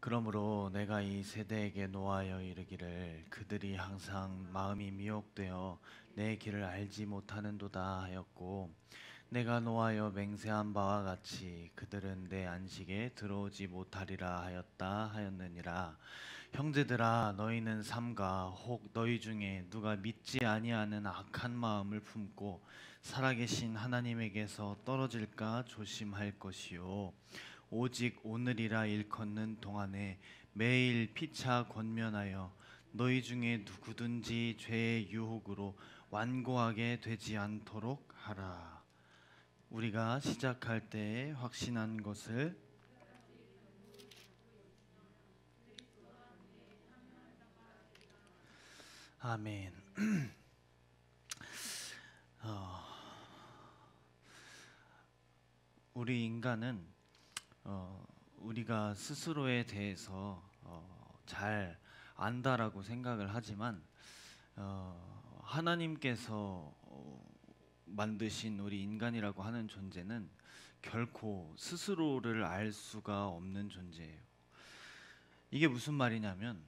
그러므로 내가 이 세대에게 노하여 이르기를 그들이 항상 마음이 미혹되어 내 길을 알지 못하는도다 하였고, 내가 노하여 맹세한 바와 같이 그들은 내 안식에 들어오지 못하리라 하였다 하였느니라. 형제들아, 너희는 삼가 혹 너희 중에 누가 믿지 아니하는 악한 마음을 품고 살아계신 하나님에게서 떨어질까 조심할 것이요, 오직 오늘이라 일컫는 동안에 매일 피차 권면하여 너희 중에 누구든지 죄의 유혹으로 완고하게 되지 않도록 하라. 우리가 시작할 때에 확신한 것을 아멘. 어, 우리 인간은 우리가 스스로에 대해서 잘 안다라고 생각을 하지만 하나님께서 만드신 우리 인간이라고 하는 존재는 결코 스스로를 알 수가 없는 존재예요. 이게 무슨 말이냐면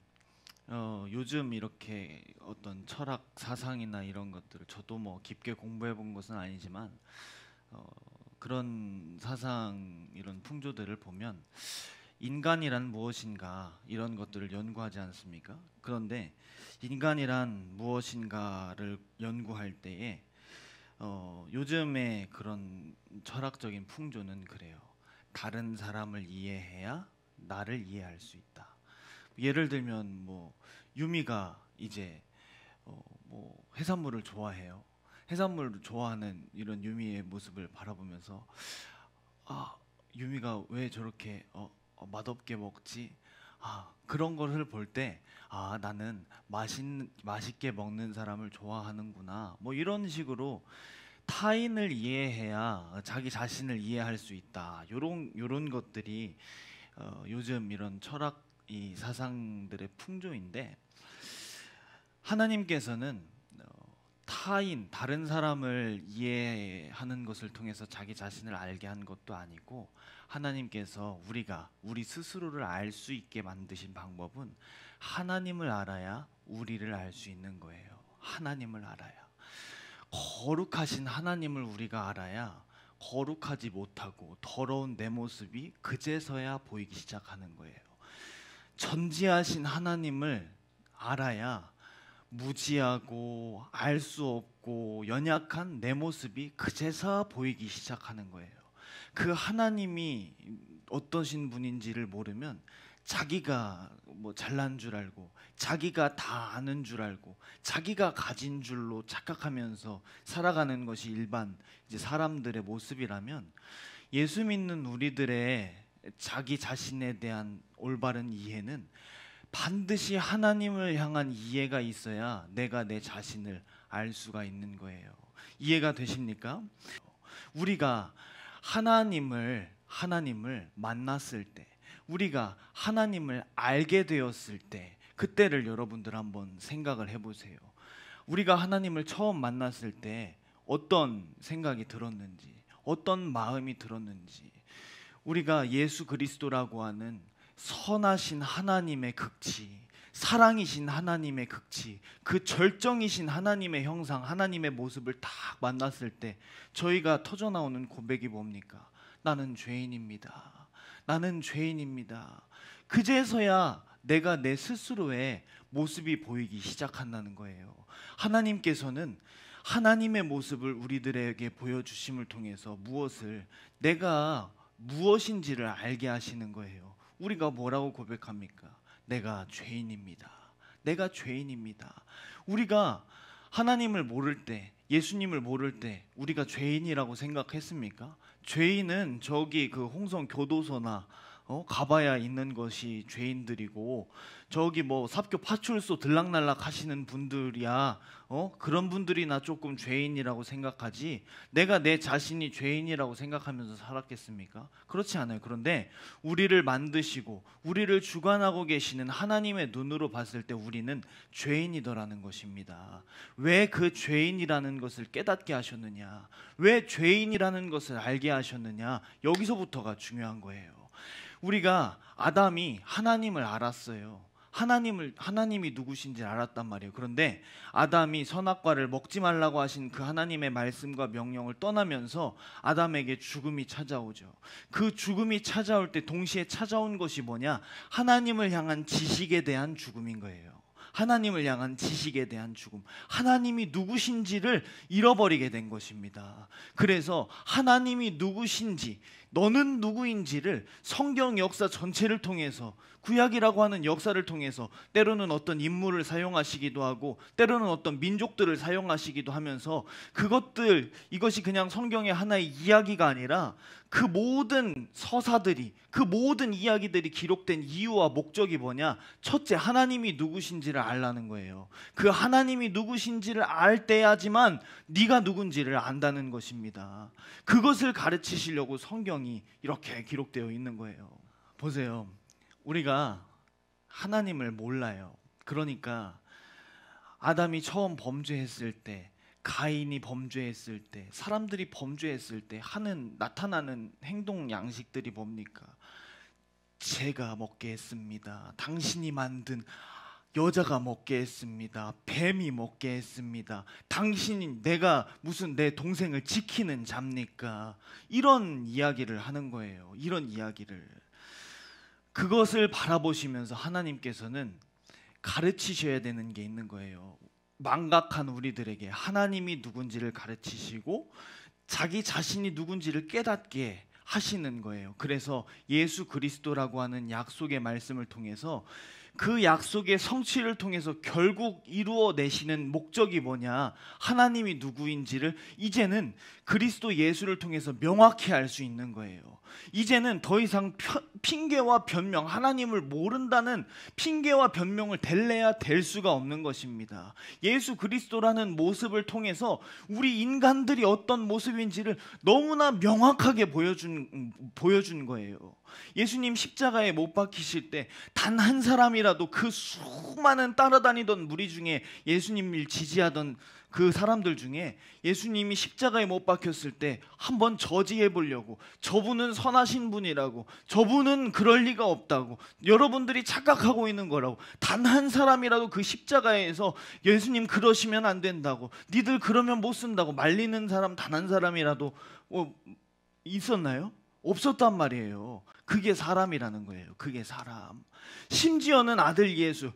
요즘 이렇게 어떤 철학 사상이나 이런 것들을 저도 뭐 깊게 공부해 본 것은 아니지만 그런 사상 이런 풍조들을 보면 인간이란 무엇인가 이런 것들을 연구하지 않습니까? 그런데 인간이란 무엇인가를 연구할 때에 요즘의 그런 철학적인 풍조는 그래요. 다른 사람을 이해해야 나를 이해할 수 있다. 예를 들면 뭐 유미가 이제 뭐 해산물을 좋아해요. 해산물을 좋아하는 이런 유미의 모습을 바라보면서 유미가 왜 저렇게 맛없게 먹지? 그런 것을 볼 때 나는 맛있게 먹는 사람을 좋아하는구나. 뭐 이런 식으로 타인을 이해해야 자기 자신을 이해할 수 있다. 요런 것들이 요즘 이런 철학 이 사상들의 풍조인데, 하나님께서는 다른 사람을 이해하는 것을 통해서 자기 자신을 알게 한 것도 아니고, 하나님께서 우리 스스로를 알 수 있게 만드신 방법은 하나님을 알아야 우리를 알 수 있는 거예요. 하나님을 알아야, 거룩하신 하나님을 우리가 알아야 거룩하지 못하고 더러운 내 모습이 그제서야 보이기 시작하는 거예요. 전지하신 하나님을 알아야 무지하고 알 수 없고 연약한 내 모습이 그제서 보이기 시작하는 거예요. 그 하나님이 어떠신 분인지를 모르면 자기가 뭐 잘난 줄 알고 자기가 다 아는 줄 알고 자기가 가진 줄로 착각하면서 살아가는 것이 일반 이제 사람들의 모습이라면, 예수 믿는 우리들의 자기 자신에 대한 올바른 이해는 반드시 하나님을 향한 이해가 있어야 내가 내 자신을 알 수가 있는 거예요. 이해가 되십니까? 우리가 하나님을 만났을 때, 우리가 하나님을 알게 되었을 때, 그때를 여러분들 한번 생각을 해보세요. 우리가 하나님을 처음 만났을 때 어떤 생각이 들었는지, 어떤 마음이 들었는지, 우리가 예수 그리스도라고 하는 선하신 하나님의 극치, 사랑이신 하나님의 극치, 그 절정이신 하나님의 형상, 하나님의 모습을 딱 만났을 때 저희가 터져나오는 고백이 뭡니까? 나는 죄인입니다. 나는 죄인입니다. 그제서야 내가 내 스스로의 모습이 보이기 시작한다는 거예요. 하나님께서는 하나님의 모습을 우리들에게 보여주심을 통해서 내가 무엇인지를 알게 하시는 거예요. 우리가 뭐라고 고백합니까? 내가 죄인입니다. 내가 죄인입니다. 우리가 하나님을 모를 때, 예수님을 모를 때 우리가 죄인이라고 생각했습니까? 죄인은 저기 그 홍성 교도소나 가봐야 있는 것이 죄인들이고, 저기 뭐 삽교 파출소 들락날락 하시는 분들이야 그런 분들이나 조금 죄인이라고 생각하지, 내가 내 자신이 죄인이라고 생각하면서 살았겠습니까? 그렇지 않아요. 그런데 우리를 만드시고 우리를 주관하고 계시는 하나님의 눈으로 봤을 때 우리는 죄인이더라는 것입니다. 왜 그 죄인이라는 것을 깨닫게 하셨느냐, 왜 죄인이라는 것을 알게 하셨느냐, 여기서부터가 중요한 거예요. 우리가 아담이 하나님을 알았어요. 하나님이 누구신지 알았단 말이에요. 그런데 아담이 선악과를 먹지 말라고 하신 그 하나님의 말씀과 명령을 떠나면서 아담에게 죽음이 찾아오죠. 그 죽음이 찾아올 때 동시에 찾아온 것이 뭐냐? 하나님을 향한 지식에 대한 죽음인 거예요. 하나님을 향한 지식에 대한 죽음, 하나님이 누구신지를 잃어버리게 된 것입니다. 그래서 하나님이 누구신지, 너는 누구인지를 성경 역사 전체를 통해서, 구약이라고 하는 역사를 통해서 때로는 어떤 인물을 사용하시기도 하고 때로는 어떤 민족들을 사용하시기도 하면서 이것이 그냥 성경의 하나의 이야기가 아니라 그 모든 서사들이, 그 모든 이야기들이 기록된 이유와 목적이 뭐냐? 첫째, 하나님이 누구신지를 알라는 거예요. 그 하나님이 누구신지를 알 때야지만 네가 누군지를 안다는 것입니다. 그것을 가르치시려고 성경이 이렇게 기록되어 있는 거예요. 보세요. 우리가 하나님을 몰라요. 그러니까 아담이 처음 범죄했을 때, 가인이 범죄했을 때, 사람들이 범죄했을 때 나타나는 행동 양식들이 뭡니까? 제가 먹게 했습니다. 당신이 만든 여자가 먹게 했습니다. 뱀이 먹게 했습니다. 당신이 내가 무슨 내 동생을 지키는 잡니까? 이런 이야기를 하는 거예요. 이런 이야기를. 그것을 바라보시면서 하나님께서는 가르치셔야 되는 게 있는 거예요. 망각한 우리들에게 하나님이 누군지를 가르치시고 자기 자신이 누군지를 깨닫게 하시는 거예요. 그래서 예수 그리스도라고 하는 약속의 말씀을 통해서 그 약속의 성취를 통해서 결국 이루어내시는 목적이 뭐냐? 하나님이 누구인지를 이제는 그리스도 예수를 통해서 명확히 알 수 있는 거예요. 이제는 더 이상 핑계와 변명, 하나님을 모른다는 핑계와 변명을 댈래야 될 수가 없는 것입니다. 예수 그리스도라는 모습을 통해서 우리 인간들이 어떤 모습인지를 너무나 명확하게 보여준 거예요. 예수님 십자가에 못 박히실 때 단 한 사람이라도 그 수많은 따라다니던 무리 중에 예수님을 지지하던 그 사람들 중에 예수님이 십자가에 못 박혔을 때 한번 저지해 보려고, 저분은 선하신 분이라고, 저분은 그럴 리가 없다고, 여러분들이 착각하고 있는 거라고, 단 한 사람이라도 그 십자가에서 예수님 그러시면 안 된다고, 니들 그러면 못 쓴다고 말리는 사람 단 한 사람이라도 있었나요? 없었단 말이에요. 그게 사람이라는 거예요. 그게 사람. 심지어는 아들 예수,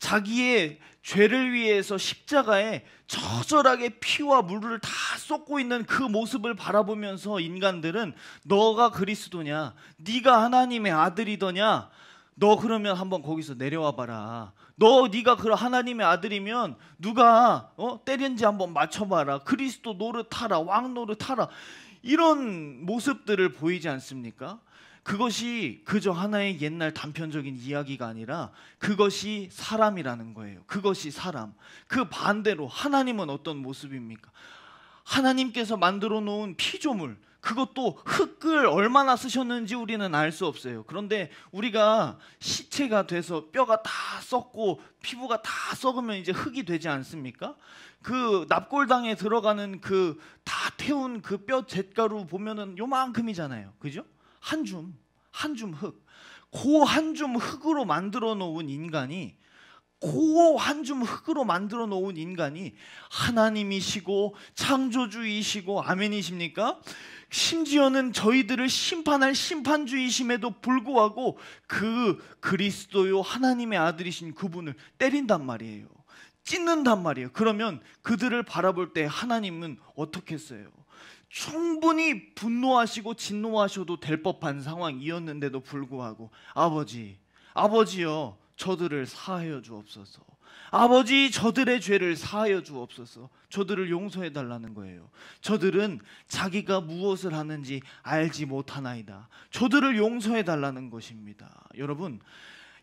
자기의 죄를 위해서 십자가에 처절하게 피와 물을 다 쏟고 있는 그 모습을 바라보면서 인간들은 너가 그리스도냐? 네가 하나님의 아들이더냐? 너 그러면 한번 거기서 내려와 봐라. 네가 그 하나님의 아들이면 누가 때린지 한번 맞춰봐라. 그리스도 노릇하라. 왕 노릇하라. 이런 모습들을 보이지 않습니까? 그것이 그저 하나의 옛날 단편적인 이야기가 아니라 그것이 사람이라는 거예요. 그것이 사람. 그 반대로 하나님은 어떤 모습입니까? 하나님께서 만들어 놓은 피조물, 그것도 흙을 얼마나 쓰셨는지 우리는 알 수 없어요. 그런데 우리가 시체가 돼서 뼈가 다 썩고 피부가 다 썩으면 이제 흙이 되지 않습니까? 그 납골당에 들어가는 그 다 태운 그 뼈 잿가루 보면은 요만큼이잖아요. 그죠? 한 줌 흙. 그 한 줌 흙으로 만들어 놓은 인간이 하나님이시고 창조주이시고, 아멘이십니까? 심지어는 저희들을 심판할 심판주이심에도 불구하고 그 그리스도요 하나님의 아들이신 그분을 때린단 말이에요. 찢는단 말이에요. 그러면 그들을 바라볼 때 하나님은 어떻겠어요? 충분히 분노하시고 진노하셔도 될 법한 상황이었는데도 불구하고 아버지여 저들을 사하여 주옵소서. 아버지, 저들의 죄를 사하여 주옵소서. 저들을 용서해 달라는 거예요. 저들은 자기가 무엇을 하는지 알지 못하나이다. 저들을 용서해 달라는 것입니다. 여러분,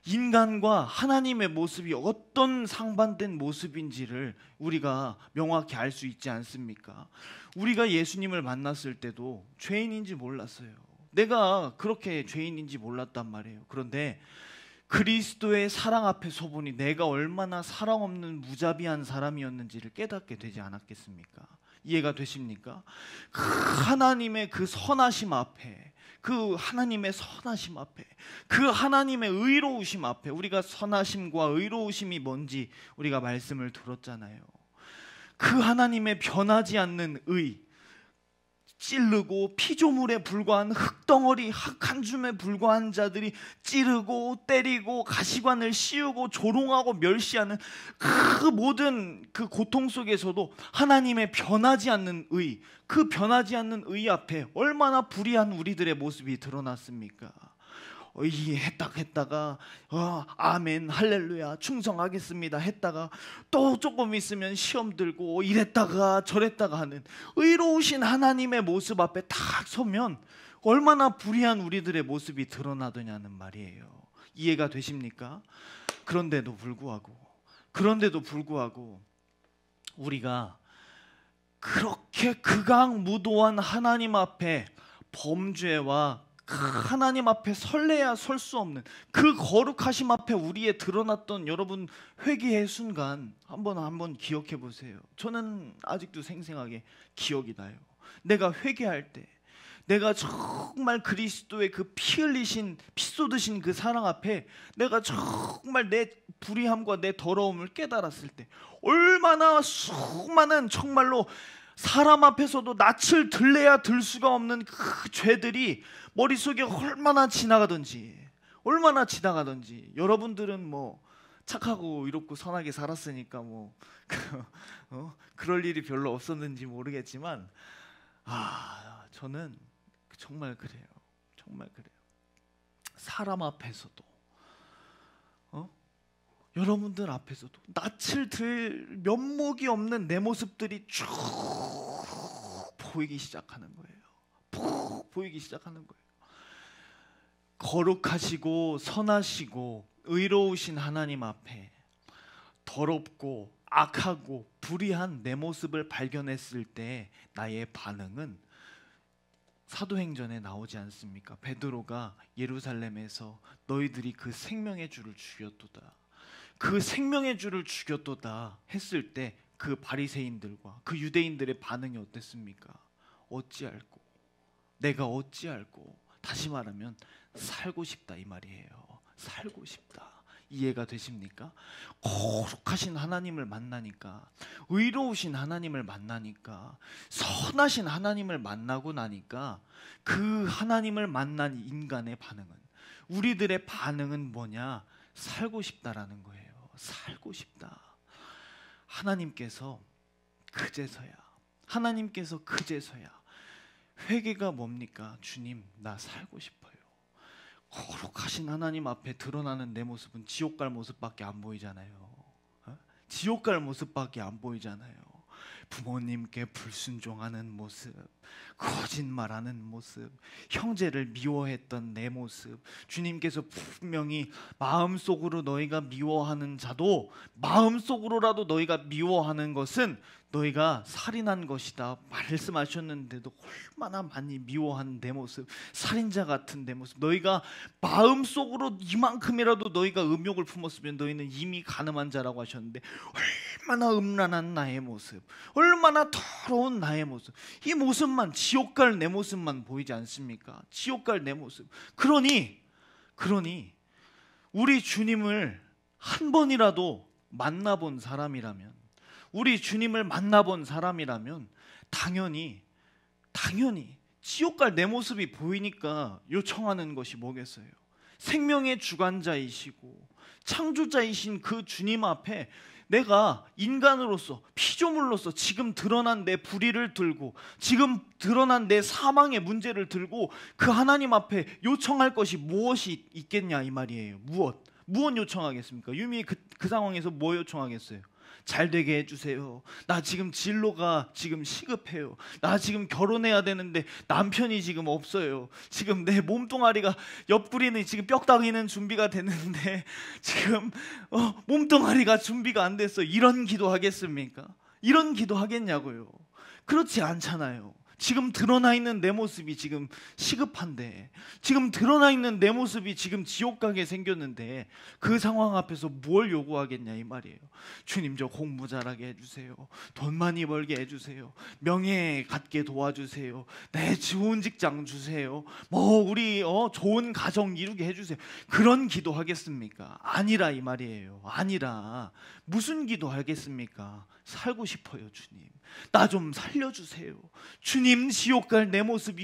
인간과 하나님의 모습이 어떤 상반된 모습인지를 우리가 명확히 알 수 있지 않습니까? 우리가 예수님을 만났을 때도 죄인인지 몰랐어요. 내가 그렇게 죄인인지 몰랐단 말이에요. 그런데 그리스도의 사랑 앞에 서보니 내가 얼마나 사랑 없는 무자비한 사람이었는지를 깨닫게 되지 않았겠습니까? 이해가 되십니까? 그 하나님의 그 선하심 앞에, 그 하나님의 선하심 앞에, 그 하나님의 의로우심 앞에, 우리가 선하심과 의로우심이 뭔지 우리가 말씀을 들었잖아요. 그 하나님의 변하지 않는 의, 찌르고 피조물에 불과한 흙덩어리, 흙 한 줌에 불과한 자들이 찌르고 때리고 가시관을 씌우고 조롱하고 멸시하는 그 모든 그 고통 속에서도 하나님의 변하지 않는 의, 그 변하지 않는 의 앞에 얼마나 불의한 우리들의 모습이 드러났습니까? 했다가 아멘 할렐루야 충성하겠습니다 했다가 또 조금 있으면 시험 들고 이랬다가 저랬다가 하는 의로우신 하나님의 모습 앞에 딱 서면 얼마나 불의한 우리들의 모습이 드러나더냐는 말이에요. 이해가 되십니까? 그런데도 불구하고 우리가 그렇게 극악무도한 하나님 앞에 범죄와 하나님 앞에 설레야 설 수 없는 그 거룩하심 앞에 우리의 드러났던 여러분 회개의 순간 한번 기억해 보세요. 저는 아직도 생생하게 기억이 나요. 내가 회개할 때, 내가 정말 그리스도의 그 피 흘리신, 피 쏟으신 그 사랑 앞에 내가 정말 내 불의함과 내 더러움을 깨달았을 때 얼마나 수많은 정말로 사람 앞에서도 낯을 들래야 들 수가 없는 그 죄들이 머릿속에 얼마나 지나가던지 여러분들은 뭐 착하고 이롭고 선하게 살았으니까 뭐 그럴 일이 별로 없었는지 모르겠지만 저는 정말 그래요. 사람 앞에서도 여러분들 앞에서도 낯을 들 면목이 없는 내 모습들이 쭉 보이기 시작하는 거예요. 거룩하시고 선하시고 의로우신 하나님 앞에 더럽고 악하고 불의한 내 모습을 발견했을 때 나의 반응은 사도행전에 나오지 않습니까? 베드로가 예루살렘에서 너희들이 그 생명의 주를 죽였도다, 그 생명의 주를 죽였도다 했을 때 그 바리새인들과 그 유대인들의 반응이 어땠습니까? 내가 어찌알고, 다시 말하면 살고 싶다 이 말이에요. 살고 싶다. 이해가 되십니까? 거룩하신 하나님을 만나니까, 의로우신 하나님을 만나니까, 선하신 하나님을 만나고 나니까 그 하나님을 만난 인간의 반응은, 우리들의 반응은 뭐냐? 살고 싶다라는 거예요. 살고 싶다. 하나님께서 그제서야 회개가 뭡니까? 주님, 나 살고 싶어요. 거룩하신 하나님 앞에 드러나는 내 모습은 지옥 갈 모습밖에 안 보이잖아요. 부모님께 불순종하는 모습, 거짓말하는 모습, 형제를 미워했던 내 모습, 주님께서 분명히 마음속으로 너희가 미워하는 자도 마음속으로라도 너희가 미워하는 것은 너희가 살인한 것이다 말씀하셨는데도 얼마나 많이 미워한 내 모습, 살인자 같은 내 모습, 너희가 마음속으로 이만큼이라도 너희가 음욕을 품었으면 너희는 이미 간음한 자라고 하셨는데 얼마나 음란한 나의 모습, 얼마나 더러운 나의 모습, 이 모습만, 지옥 갈 내 모습만 보이지 않습니까? 지옥 갈 내 모습. 그러니 우리 주님을 한 번이라도 만나본 사람이라면, 당연히 지옥 갈 내 모습이 보이니까 요청하는 것이 뭐겠어요? 생명의 주관자이시고 창조자이신 그 주님 앞에 내가 인간으로서, 피조물로서 지금 드러난 내 불의를 들고, 지금 드러난 내 사망의 문제를 들고 그 하나님 앞에 요청할 것이 무엇이 있겠냐 이 말이에요. 무엇 요청하겠습니까? 유미 그 상황에서 뭐 요청하겠어요? 잘 되게 해주세요. 나 지금 진로가 지금 시급해요. 나 지금 결혼해야 되는데 남편이 지금 없어요. 지금 내 몸뚱아리가, 옆구리는 지금 뼈다귀는 준비가 됐는데 지금 몸뚱아리가 준비가 안 됐어. 이런 기도 하겠습니까? 이런 기도 하겠냐고요. 그렇지 않잖아요. 지금 드러나 있는 내 모습이 지금 시급한데, 지금 드러나 있는 내 모습이 지금 지옥 가게 생겼는데 그 상황 앞에서 뭘 요구하겠냐 이 말이에요. 주님, 저 공부 잘하게 해주세요. 돈 많이 벌게 해주세요. 명예 갖게 도와주세요. 내 좋은 직장 주세요. 우리 좋은 가정 이루게 해주세요. 그런 기도하겠습니까? 아니라 이 말이에요. 아니라 무슨 기도하겠습니까? 살고 싶어요. 주님, 나 좀 살려주세요. 주님, 지옥 갈 내 모습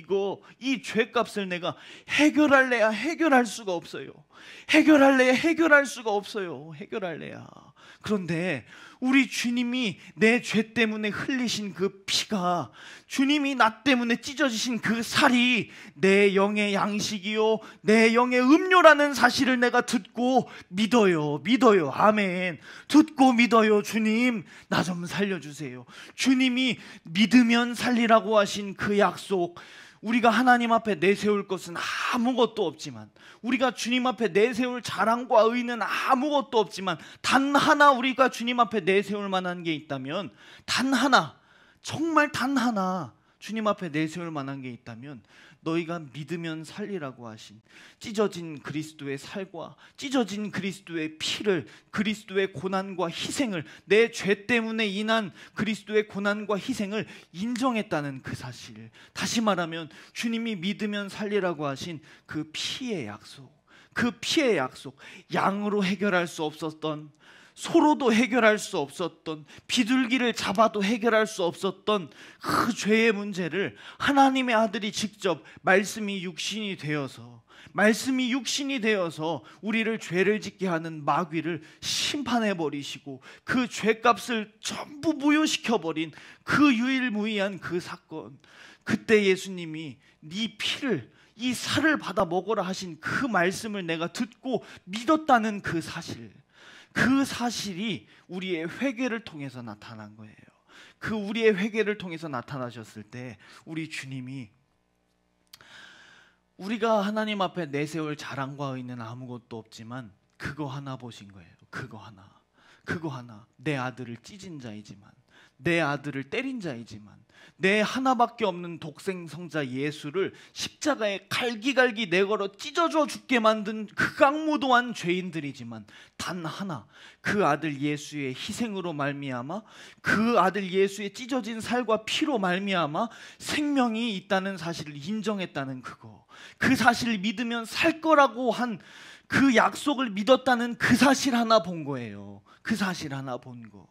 이 죄값을 내가 해결할래야 해결할 수가 없어요. 해결할래야 해결할 수가 없어요. 해결할래야. 그런데 우리 주님이 내 죄 때문에 흘리신 그 피가, 주님이 나 때문에 찢어지신 그 살이 내 영의 양식이요 내 영의 음료라는 사실을 내가 듣고 믿어요. 아멘. 듣고 믿어요. 주님, 나 좀 살려주세요. 주님이 믿으면 살리라고 하신 그 약속, 우리가 하나님 앞에 내세울 것은 아무것도 없지만, 우리가 주님 앞에 내세울 자랑과 의는 아무것도 없지만, 단 하나 우리가 주님 앞에 내세울 만한 게 있다면, 단 하나, 정말 단 하나 주님 앞에 내세울 만한 게 있다면, 너희가 믿으면 살리라고 하신 찢어진 그리스도의 살과 찢어진 그리스도의 피를, 그리스도의 고난과 희생을, 내 죄 때문에 인한 그리스도의 고난과 희생을 인정했다는 그 사실, 다시 말하면 주님이 믿으면 살리라고 하신 그 피의 약속, 그 피의 약속, 양으로 해결할 수 없었던, 소로도 해결할 수 없었던, 비둘기를 잡아도 해결할 수 없었던 그 죄의 문제를 하나님의 아들이 직접 말씀이 육신이 되어서 우리를 죄를 짓게 하는 마귀를 심판해 버리시고 그 죄값을 전부 무효시켜 버린 그 유일무이한 그 사건, 그때 예수님이 네 피를, 이 살을 받아 먹어라 하신 그 말씀을 내가 듣고 믿었다는 그 사실, 그 사실이 우리의 회개를 통해서 나타난 거예요. 그 우리의 회개를 통해서 나타나셨을 때 우리 주님이 우리가 하나님 앞에 내세울 자랑과 의는 아무것도 없지만 그거 하나 보신 거예요. 그거 하나. 내 아들을 찢은 자이지만, 내 아들을 때린 자이지만, 내 하나밖에 없는 독생 성자 예수를 십자가에 갈기갈기 내걸어 찢어져 죽게 만든 극악무도한 죄인들이지만, 단 하나, 그 아들 예수의 희생으로 말미암아, 그 아들 예수의 찢어진 살과 피로 말미암아 생명이 있다는 사실을 인정했다는 그거, 그 사실을 믿으면 살 거라고 한 그 약속을 믿었다는 그 사실 하나 본 거예요. 그 사실 하나 보고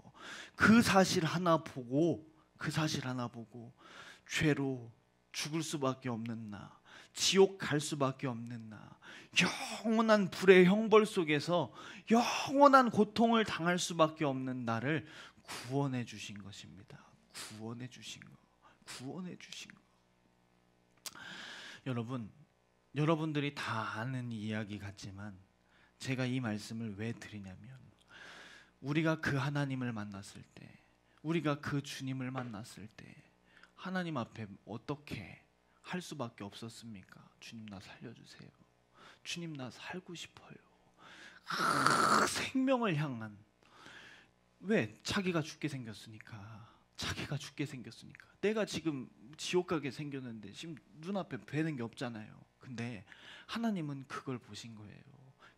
죄로 죽을 수밖에 없는 나, 지옥 갈 수밖에 없는 나, 영원한 불의 형벌 속에서 영원한 고통을 당할 수밖에 없는 나를 구원해 주신 것입니다. 구원해 주신 거. 여러분들이 다 아는 이야기 같지만 제가 이 말씀을 왜 드리냐면, 우리가 그 하나님을 만났을 때, 우리가 그 주님을 만났을 때 하나님 앞에 어떻게 할 수밖에 없었습니까? 주님, 나 살려주세요. 주님, 나 살고 싶어요. 생명을 향한, 왜? 자기가 죽게 생겼으니까. 내가 지금 지옥 가게 생겼는데 지금 눈앞에 뵈는 게 없잖아요. 근데 하나님은 그걸 보신 거예요.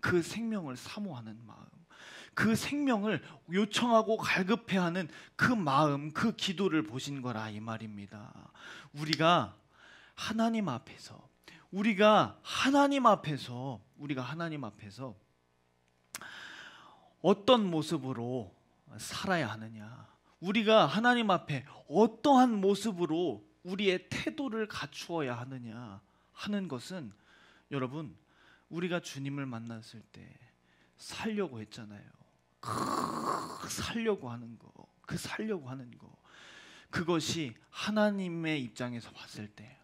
그 생명을 사모하는 마음, 그 생명을 요청하고 갈급해하는 그 마음, 그 기도를 보신 거라 이 말입니다. 우리가 하나님 앞에서 어떤 모습으로 살아야 하느냐, 우리가 하나님 앞에 어떠한 모습으로 우리의 태도를 갖추어야 하느냐 하는 것은, 여러분, 우리가 주님을 만났을 때 살려고 했잖아요. 살려고 하는 거, 그것이 하나님의 입장에서 봤을 때,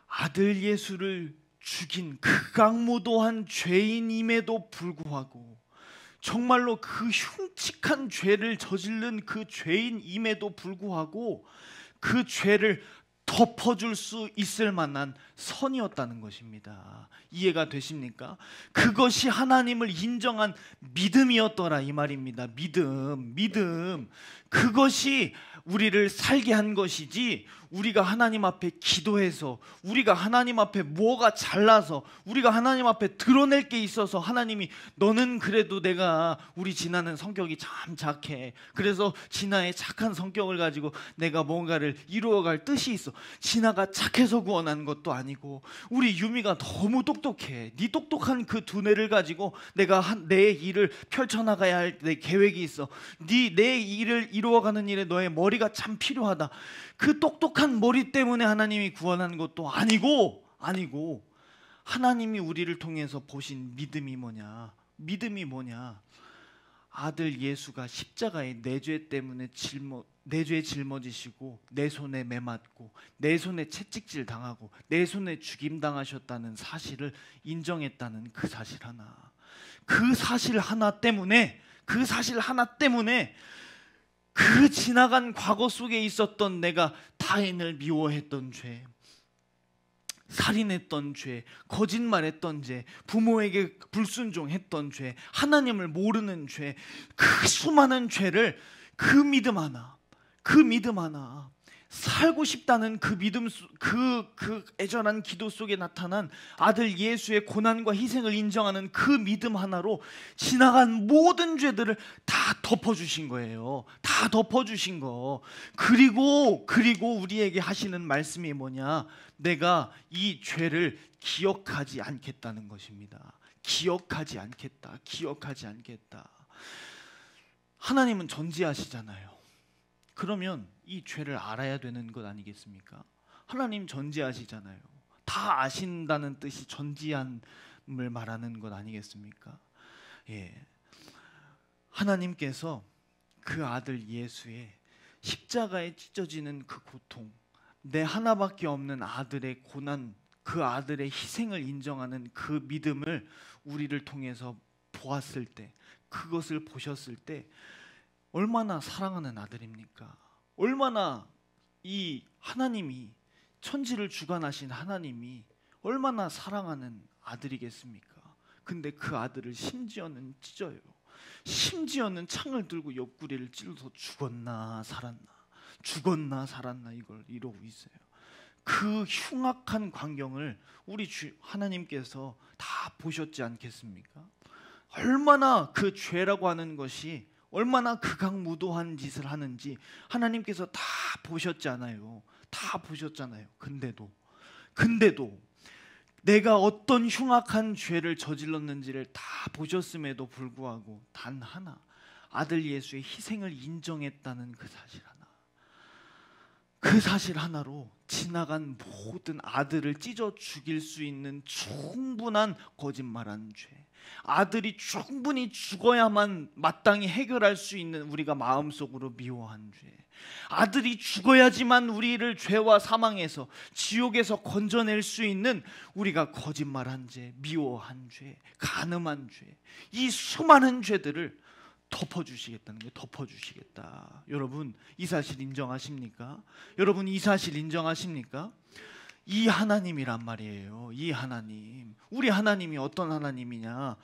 아들 예수를 죽인 극악무도한 죄인임에도 불구하고, 정말로 그 흉측한 죄를 저지른 그 죄인임에도 불구하고 그 죄를 덮어줄 수 있을 만한 선이었다는 것입니다. 이해가 되십니까? 그것이 하나님을 인정한 믿음이었더라 이 말입니다. 믿음. 그것이 우리를 살게 한 것이지, 우리가 하나님 앞에 기도해서, 우리가 하나님 앞에 뭐가 잘나서, 우리가 하나님 앞에 드러낼 게 있어서 하나님이 너는 그래도 내가 우리 진아는 성격이 참 착해, 그래서 진아의 착한 성격을 가지고 내가 뭔가를 이루어갈 뜻이 있어, 진아가 착해서 구원한 것도 아니고, 우리 유미가 너무 똑똑해, 네 똑똑한 그 두뇌를 가지고 내가 내 일을 펼쳐나가야 할 내 계획이 있어, 내 일을 이루어가는 일에 너의 머리가 참 필요하다, 그 똑똑한 머리 때문에 하나님이 구원한 것도 아니고 하나님이 우리를 통해서 보신 믿음이 뭐냐? 믿음이 뭐냐? 아들 예수가 십자가에 내 죄 때문에 내 죄에 짊어지시고 내 손에 매맞고 내 손에 채찍질 당하고 내 손에 죽임 당하셨다는 사실을 인정했다는 그 사실 하나. 그 사실 하나 때문에 그 지나간 과거 속에 있었던 내가 타인을 미워했던 죄, 살인했던 죄, 거짓말했던 죄, 부모에게 불순종했던 죄, 하나님을 모르는 죄, 그 수많은 죄를 그 믿음 하나 살고 싶다는 그 믿음, 그 애절한 기도 속에 나타난 아들 예수의 고난과 희생을 인정하는 그 믿음 하나로 지나간 모든 죄들을 다 덮어주신 거예요. 다 덮어주신 거. 그리고 우리에게 하시는 말씀이 뭐냐? 내가 이 죄를 기억하지 않겠다는 것입니다. 기억하지 않겠다. 하나님은 전지하시잖아요. 그러면 이 죄를 알아야 되는 것 아니겠습니까? 하나님 전지하시잖아요. 다 아신다는 뜻이 전지함을 말하는 것 아니겠습니까? 예. 하나님께서 그 아들 예수의 십자가에 찢어지는 그 고통, 내 하나밖에 없는 아들의 고난, 그 아들의 희생을 인정하는 그 믿음을 우리를 통해서 보았을 때, 그것을 보셨을 때 얼마나 사랑하는 아들입니까? 얼마나 이 하나님이, 천지를 주관하신 하나님이 얼마나 사랑하는 아들이겠습니까? 근데 그 아들을 심지어는 찢어요. 심지어는 창을 들고 옆구리를 찔러서 죽었나 살았나 이걸 이러고 있어요. 그 흉악한 광경을 우리 하나님께서 다 보셨지 않겠습니까? 얼마나 그 죄라고 하는 것이 얼마나 극악무도한 짓을 하는지 하나님께서 다 보셨잖아요. 근데도 내가 어떤 흉악한 죄를 저질렀는지를 다 보셨음에도 불구하고 단 하나, 아들 예수의 희생을 인정했다는 그 사실 하나, 그 사실 하나로 지나간 모든 아들을 찢어 죽일 수 있는 충분한 거짓말한 죄, 아들이 충분히 죽어야만 마땅히 해결할 수 있는 우리가 마음속으로 미워한 죄, 아들이 죽어야지만 우리를 죄와 사망에서, 지옥에서 건져낼 수 있는 우리가 거짓말한 죄, 미워한 죄, 간음한 죄, 이 수많은 죄들을 덮어주시겠다는 거예요. 덮어주시겠다. 여러분 이 사실 인정하십니까? 이 하나님이란 말이에요. 이 하나님, 우리 하나님이 어떤 하나님이냐?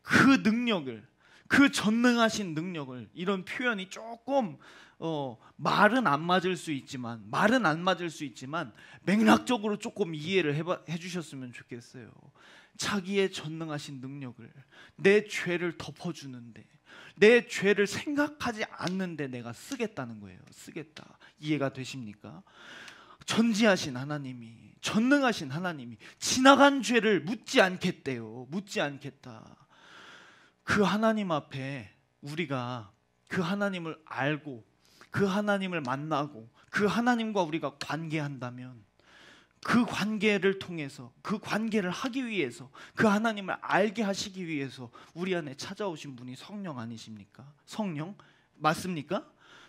그 능력을, 그 전능하신 능력을, 이런 표현이 조금 말은 안 맞을 수 있지만 맥락적으로 조금 이해를 해주셨으면 좋겠어요. 자기의 전능하신 능력을 내 죄를 덮어주는데, 내 죄를 생각하지 않는데 내가 쓰겠다는 거예요. 쓰겠다. 이해가 되십니까? 전지하신 하나님이, 전능하신 하나님이 지나간 죄를 묻지 않겠대요. 묻지 않겠다. 그 하나님 앞에 우리가 그 하나님을 알고 그 하나님을 만나고 그 하나님과 우리가 관계한다면, 그 관계를 통해서, 그 관계를 하기 위해서, 그 하나님을 알게 하시기 위해서 우리 안에 찾아오신 분이 성령 아니십니까? 성령 맞습니까?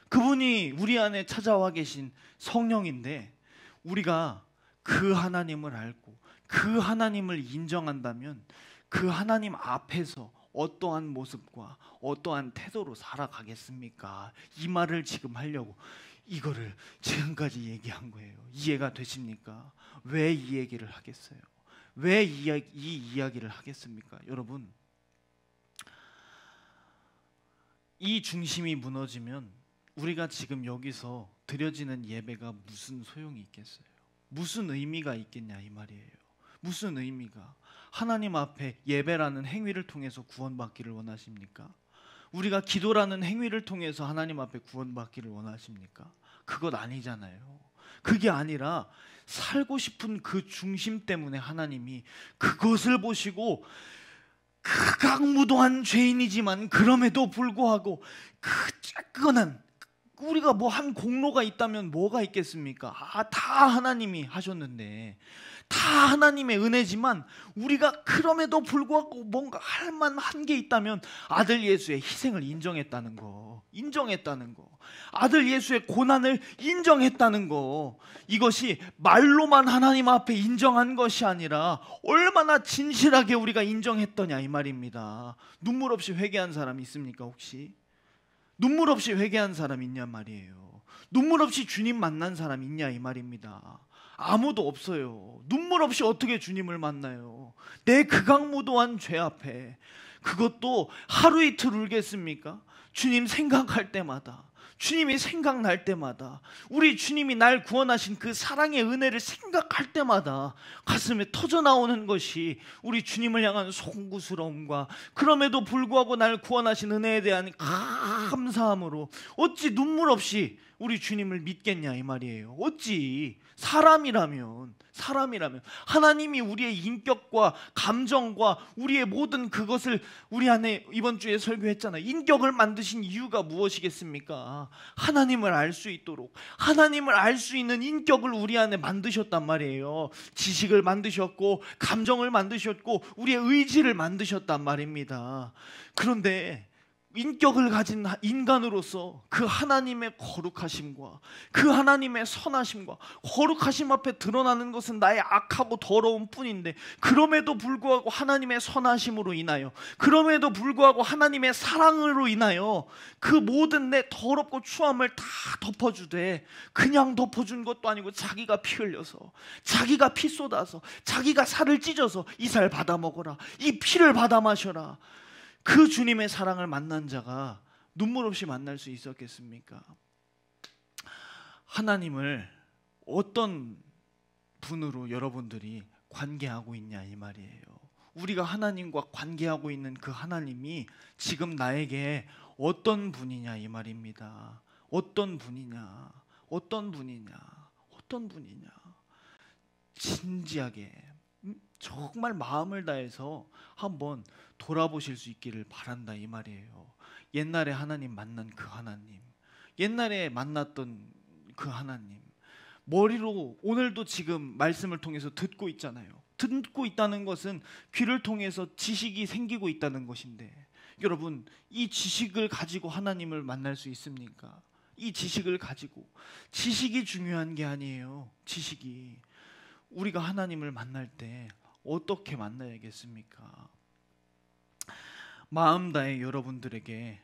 그분이 우리 안에 찾아와 계신 성령인데, 우리가 그 하나님을 알고 그 하나님을 인정한다면 그 하나님 앞에서 어떠한 모습과 어떠한 태도로 살아가겠습니까? 이 말을 지금 하려고 이거를 지금까지 얘기한 거예요. 이해가 되십니까? 왜 이 얘기를 하겠어요? 왜 이 이야기를 하겠습니까? 여러분, 이 중심이 무너지면 우리가 지금 여기서 드려지는 예배가 무슨 소용이 있겠어요? 무슨 의미가 있겠냐 이 말이에요. 무슨 의미가? 하나님 앞에 예배라는 행위를 통해서 구원받기를 원하십니까? 우리가 기도라는 행위를 통해서 하나님 앞에 구원받기를 원하십니까? 그것 아니잖아요. 그게 아니라 살고 싶은 그 중심 때문에 하나님이 그것을 보시고 극악무도한 죄인이지만 그럼에도 불구하고 그 쬐끈한, 우리가 뭐 한 공로가 있다면 뭐가 있겠습니까? 다 하나님이 하셨는데, 다 하나님의 은혜지만 우리가 그럼에도 불구하고 뭔가 할 만한 게 있다면 아들 예수의 희생을 인정했다는 거, 아들 예수의 고난을 인정했다는 거, 이것이 말로만 하나님 앞에 인정한 것이 아니라 얼마나 진실하게 우리가 인정했더냐 이 말입니다. 눈물 없이 회개한 사람 있습니까 혹시? 눈물 없이 회개한 사람 있냐 말이에요. 눈물 없이 주님 만난 사람 있냐 이 말입니다. 아무도 없어요. 눈물 없이 어떻게 주님을 만나요? 내 극악무도한 죄 앞에, 그것도 하루 이틀 울겠습니까? 주님 생각할 때마다, 주님이 생각날 때마다, 우리 주님이 날 구원하신 그 사랑의 은혜를 생각할 때마다 가슴에 터져나오는 것이 우리 주님을 향한 송구스러움과 그럼에도 불구하고 날 구원하신 은혜에 대한 감사함으로 어찌 눈물 없이 우리 주님을 믿겠냐 이 말이에요. 어찌 사람이라면 하나님이 우리의 인격과 감정과 우리의 모든 그것을, 우리 안에 이번 주에 설교했잖아요. 인격을 만드신 이유가 무엇이겠습니까? 하나님을 알 수 있도록, 하나님을 알 수 있는 인격을 우리 안에 만드셨단 말이에요. 지식을 만드셨고 감정을 만드셨고 우리의 의지를 만드셨단 말입니다. 그런데 인격을 가진 인간으로서 그 하나님의 거룩하심과 그 하나님의 선하심과 거룩하심 앞에 드러나는 것은 나의 악하고 더러운 뿐인데, 그럼에도 불구하고 하나님의 선하심으로 인하여, 그럼에도 불구하고 하나님의 사랑으로 인하여 그 모든 내 더럽고 추함을 다 덮어주되, 그냥 덮어준 것도 아니고 자기가 피 흘려서, 자기가 피 쏟아서, 자기가 살을 찢어서 이 살 받아 먹어라, 이 피를 받아 마셔라. 그 주님의 사랑을 만난 자가 눈물 없이 만날 수 있었겠습니까? 하나님을 어떤 분으로 여러분들이 관계하고 있냐 이 말이에요. 우리가 하나님과 관계하고 있는 그 하나님이 지금 나에게 어떤 분이냐 이 말입니다. 어떤 분이냐. 진지하게 정말 마음을 다해서 한번 돌아보실 수 있기를 바란다 이 말이에요. 옛날에 하나님 만난 그 하나님, 옛날에 만났던 그 하나님, 머리로 오늘도 지금 말씀을 통해서 듣고 있잖아요. 듣고 있다는 것은 귀를 통해서 지식이 생기고 있다는 것인데, 여러분 이 지식을 가지고 하나님을 만날 수 있습니까? 이 지식을 가지고, 지식이 중요한 게 아니에요. 지식이, 우리가 하나님을 만날 때 어떻게 만나야겠습니까? 마음 다해 여러분들에게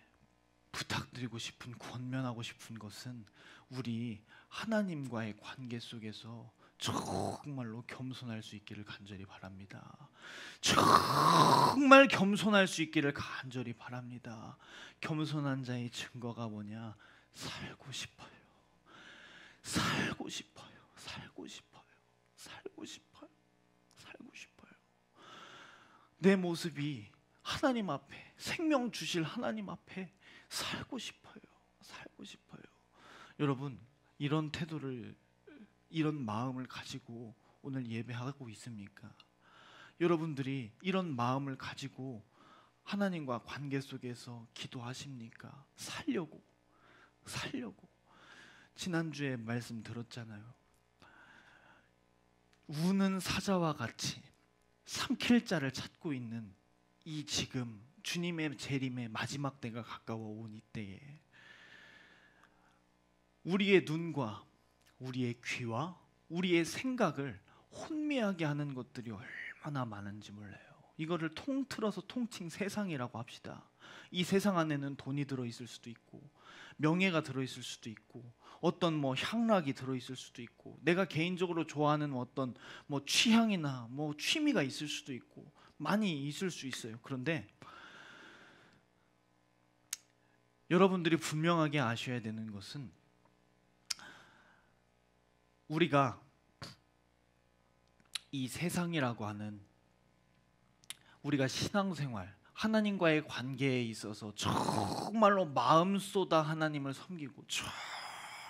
부탁드리고 싶은, 권면하고 싶은 것은 우리 하나님과의 관계 속에서 정말로 겸손할 수 있기를 간절히 바랍니다. 정말 겸손할 수 있기를 간절히 바랍니다. 겸손한 자의 증거가 뭐냐? 살고 싶어요. 내 모습이 하나님 앞에, 생명 주실 하나님 앞에 살고 싶어요. 여러분 이런 태도를, 이런 마음을 가지고 오늘 예배하고 있습니까? 여러분들이 이런 마음을 가지고 하나님과 관계 속에서 기도하십니까? 살려고. 지난주에 말씀 들었잖아요. 우는 사자와 같이 삼킬 자를 찾고 있는 이 지금 주님의 재림의 마지막 때가 가까워 온 이때에 우리의 눈과 우리의 귀와 우리의 생각을 혼미하게 하는 것들이 얼마나 많은지 몰라요. 이거를 통틀어서 통칭 세상이라고 합시다. 이 세상 안에는 돈이 들어있을 수도 있고, 명예가 들어있을 수도 있고, 어떤 향락이 들어있을 수도 있고, 내가 개인적으로 좋아하는 어떤 취향이나 취미가 있을 수도 있고, 많이 있을 수 있어요. 그런데 여러분들이 분명하게 아셔야 되는 것은 우리가 이 세상이라고 하는 우리가 신앙생활, 하나님과의 관계에 있어서 정말로 마음 쏟아 하나님을 섬기고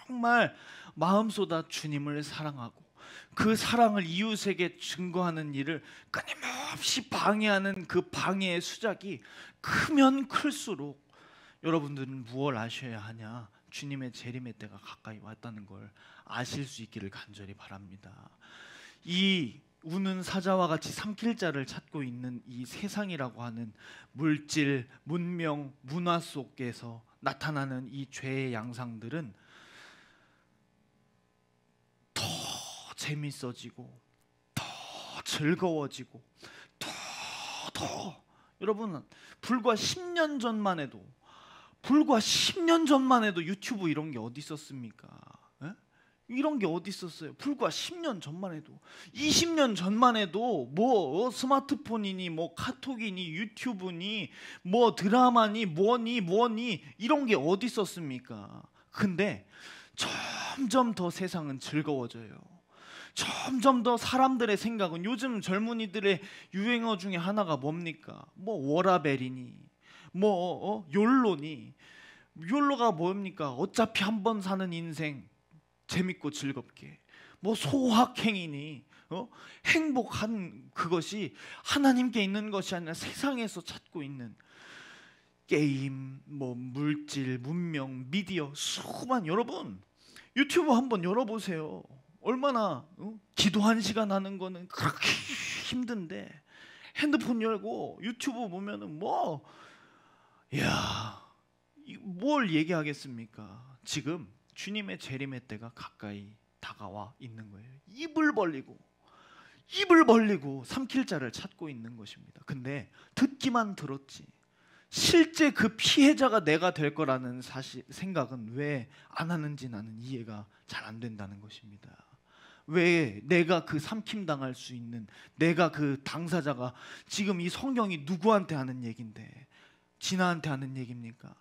정말 마음 쏟아 주님을 사랑하고 그 사랑을 이웃에게 증거하는 일을 끊임없이 방해하는 그 방해의 수작이 크면 클수록 여러분들은 무엇을 아셔야 하냐? 주님의 재림의 때가 가까이 왔다는 걸 아실 수 있기를 간절히 바랍니다. 이 우는 사자와 같이 삼킬 자를 찾고 있는 이 세상이라고 하는 물질, 문명, 문화 속에서 나타나는 이 죄의 양상들은 더 재밌어지고 더 즐거워지고 더 여러분 불과 10년 전만 해도 유튜브 이런 게 어디 있었습니까? 이런 게 어디 있었어요? 불과 10년 전만 해도, 20년 전만 해도 뭐 스마트폰이니 뭐 카톡이니 유튜브니 뭐 드라마니 뭐니 이런 게 어디 있었습니까? 근데 점점 더 세상은 즐거워져요. 점점 더 사람들의 생각은, 요즘 젊은이들의 유행어 중에 하나가 뭡니까? 뭐 워라벨이니 뭐 욜로니. 욜로가 뭡니까? 어차피 한 번 사는 인생 재밌고 즐겁게. 뭐 소확행이니 행복한 그것이 하나님께 있는 것이 아니라 세상에서 찾고 있는 게임, 뭐 물질, 문명, 미디어, 수많은. 여러분 유튜브 한번 열어보세요. 얼마나 기도 1시간 하는 거는 그렇게 힘든데 핸드폰 열고 유튜브 보면은 뭐 뭘 얘기하겠습니까? 지금 주님의 재림의 때가 가까이 다가와 있는 거예요. 입을 벌리고 삼킬 자를 찾고 있는 것입니다. 근데 듣기만 들었지 실제 그 피해자가 내가 될 거라는 생각은 왜 안 하는지 나는 이해가 잘 안 된다는 것입니다. 왜 내가 그 삼킴당할 수 있는, 내가 그 당사자가, 지금 이 성경이 누구한테 하는 얘기인데 진아한테 하는 얘기입니까?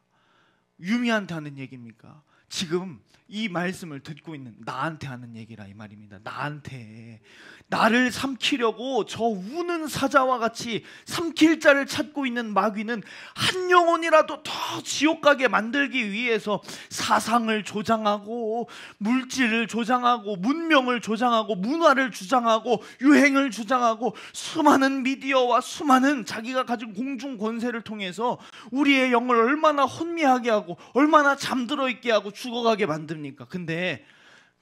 유미한테 하는 얘기입니까? 지금 이 말씀을 듣고 있는 나한테 하는 얘기라 이 말입니다. 나한테, 나를 삼키려고 저 우는 사자와 같이 삼킬 자를 찾고 있는 마귀는 한 영혼이라도 더 지옥 가게 만들기 위해서 사상을 조장하고 물질을 조장하고 문명을 조장하고 문화를 주장하고 유행을 주장하고 수많은 미디어와 수많은 자기가 가진 공중 권세를 통해서 우리의 영을 얼마나 혼미하게 하고 얼마나 잠들어 있게 하고 죽어가게 만듭니까? 근데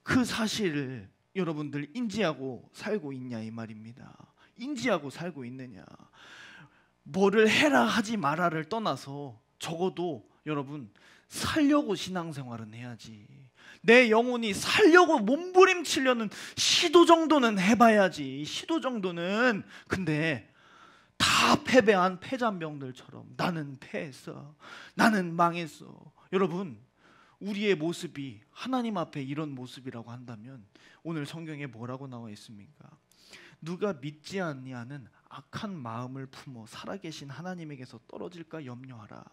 그 사실을 여러분들 인지하고 살고 있냐 이 말입니다. 인지하고 살고 있느냐. 뭐를 해라 하지 마라를 떠나서 적어도 여러분 살려고 신앙생활은 해야지. 내 영혼이 살려고 몸부림치려는 시도 정도는 해봐야지. 시도 정도는. 근데 다 패배한 패잔병들처럼 나는 패했어, 나는 망했어. 여러분 우리의 모습이 하나님 앞에 이런 모습이라고 한다면 오늘 성경에 뭐라고 나와 있습니까? 누가 믿지 아니하는 악한 마음을 품어 살아계신 하나님에게서 떨어질까 염려하라.